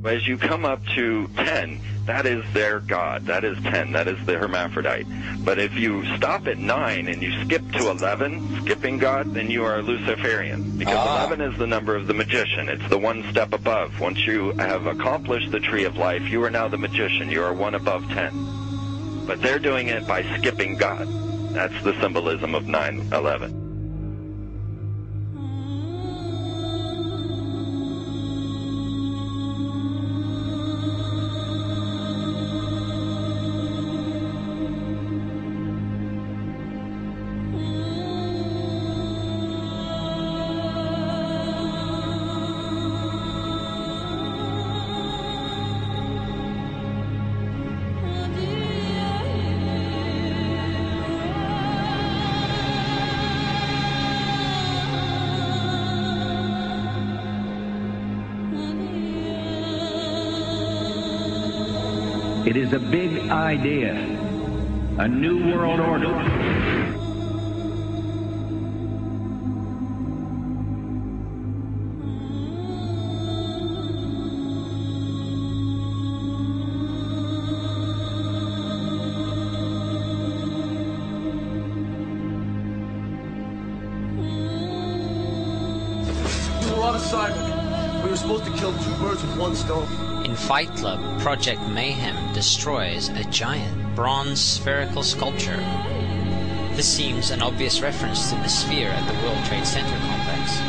As you come up to 10, that is their God. That is 10. That is the hermaphrodite. But if you stop at 9 and you skip to 11, skipping God, then you are Luciferian. Because 11 is the number of the magician. It's the one step above. Once you have accomplished the tree of life, you are now the magician. You are one above 10. But they're doing it by skipping God. That's the symbolism of 9/11. It is a big idea, a new world order. We were on assignment. We were supposed to kill 2 birds with 1 stone. In Fight Club, Project Mayhem destroys a giant bronze spherical sculpture. This seems an obvious reference to the sphere at the World Trade Center complex.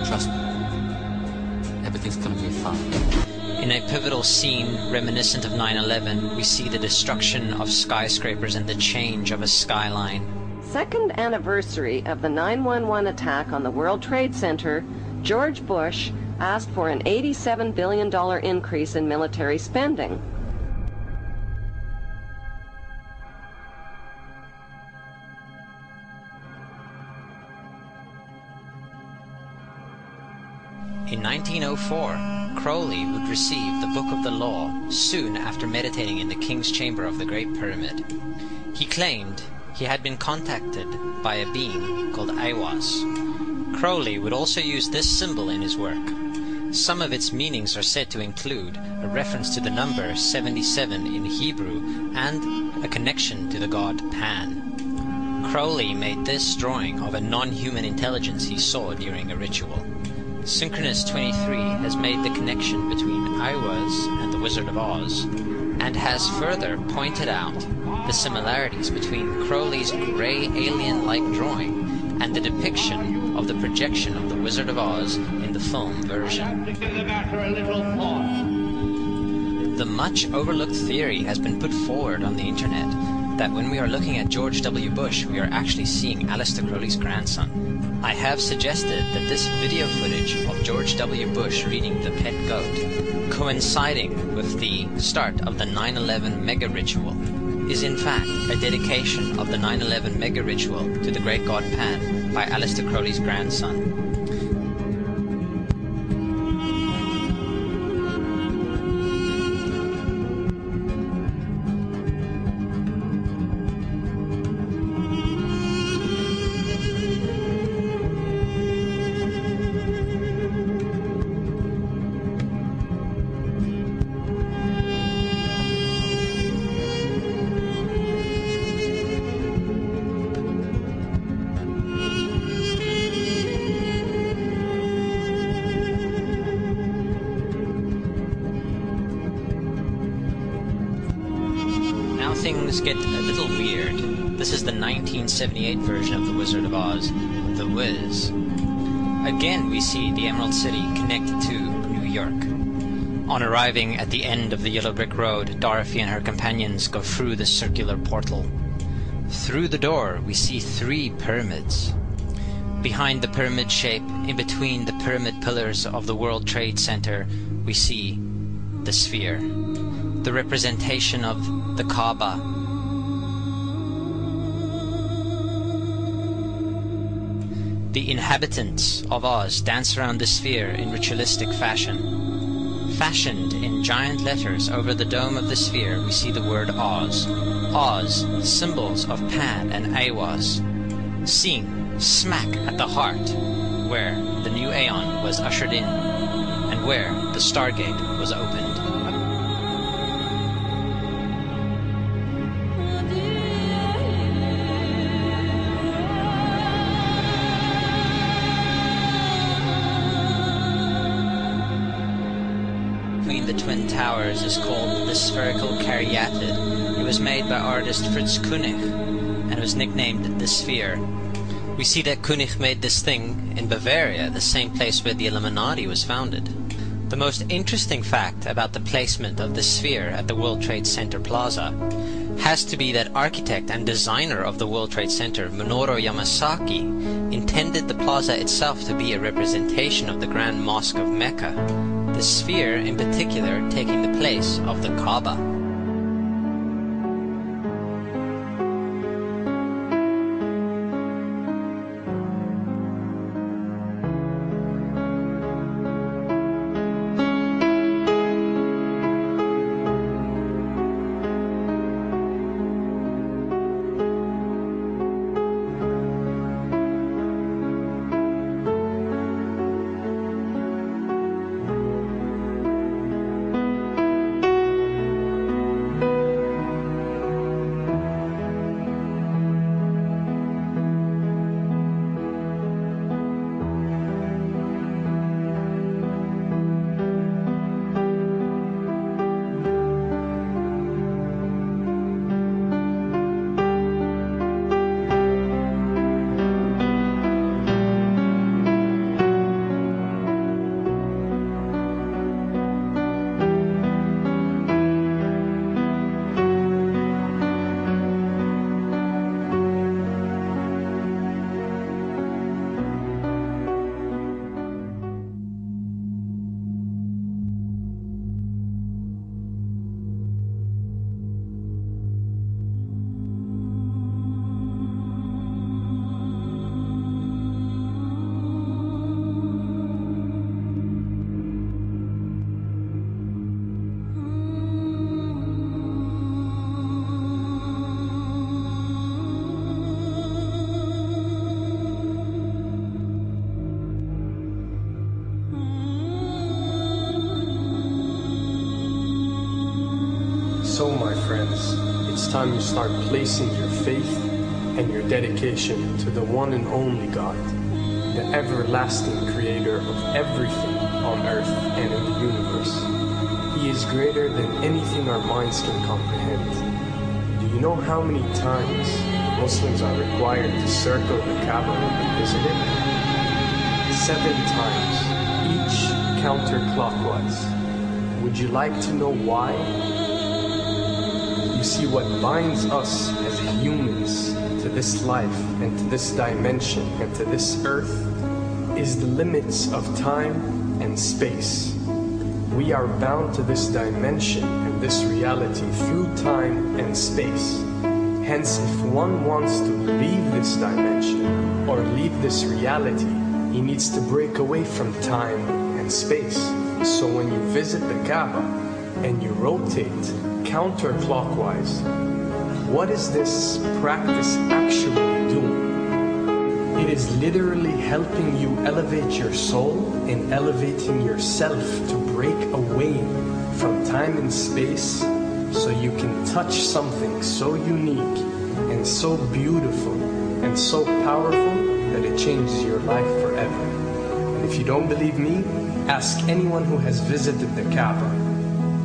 Trust me, everything's gonna be fine. In a pivotal scene reminiscent of 9/11, we see the destruction of skyscrapers and the change of a skyline. Second anniversary of the 9/11 attack on the World Trade Center, George Bush asked for an $87 billion increase in military spending. In 1904, Crowley would receive the Book of the Law soon after meditating in the King's Chamber of the Great Pyramid. He claimed he had been contacted by a being called Aiwass. Crowley would also use this symbol in his work. Some of its meanings are said to include a reference to the number 77 in Hebrew and a connection to the god Pan. Crowley made this drawing of a non-human intelligence he saw during a ritual. Synchronous 23 has made the connection between Aiwass and the Wizard of Oz, and has further pointed out the similarities between Crowley's grey alien-like drawing and the depiction of the projection of the Wizard of Oz in the film version. The much overlooked theory has been put forward on the internet that when we are looking at George W. Bush, we are actually seeing Aleister Crowley's grandson. I have suggested that this video footage of George W. Bush reading The Pet Goat, coinciding with the start of the 9/11 mega ritual, is in fact a dedication of the 9/11 mega ritual to the great god Pan by Aleister Crowley's grandson. Things get a little weird. This is the 1978 version of The Wizard of Oz, The Wiz. Again we see the Emerald City connected to New York. On arriving at the end of the Yellow Brick Road, Dorothy and her companions go through the circular portal. Through the door we see 3 pyramids. Behind the pyramid shape, in between the pyramid pillars of the World Trade Center, we see the sphere, the representation of the Kaaba. The inhabitants of Oz dance around the sphere in ritualistic fashion. Fashioned in giant letters over the dome of the sphere, we see the word Oz. Oz, symbols of Pan and Aiwass, seen smack at the heart where the new Aeon was ushered in, and where the Stargate was opened. Between the Twin Towers is called the spherical caryatid. It was made by artist Fritz Koenig and was nicknamed the Sphere. We see that Koenig made this thing in Bavaria, the same place where the Illuminati was founded. The most interesting fact about the placement of the Sphere at the World Trade Center Plaza has to be that architect and designer of the World Trade Center, Minoru Yamasaki, intended the plaza itself to be a representation of the Grand Mosque of Mecca, the Sphere in particular taking the place of the Kaaba. So, my friends, it's time you start placing your faith and your dedication to the one and only God, the everlasting creator of everything on earth and in the universe. He is greater than anything our minds can comprehend. Do you know how many times Muslims are required to circle the Kaaba when they visit it? 7 times, each counterclockwise. Would you like to know why? You see, what binds us as humans to this life and to this dimension and to this earth is the limits of time and space. We are bound to this dimension and this reality through time and space. Hence, if one wants to leave this dimension or leave this reality, he needs to break away from time and space. So when you visit the Kaaba and you rotate counterclockwise, what is this practice actually doing? It is literally helping you elevate your soul and elevating yourself to break away from time and space so you can touch something so unique and so beautiful and so powerful that it changes your life forever. And if you don't believe me, ask anyone who has visited the Kaaba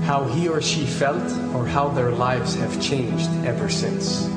how he or she felt or how their lives have changed ever since.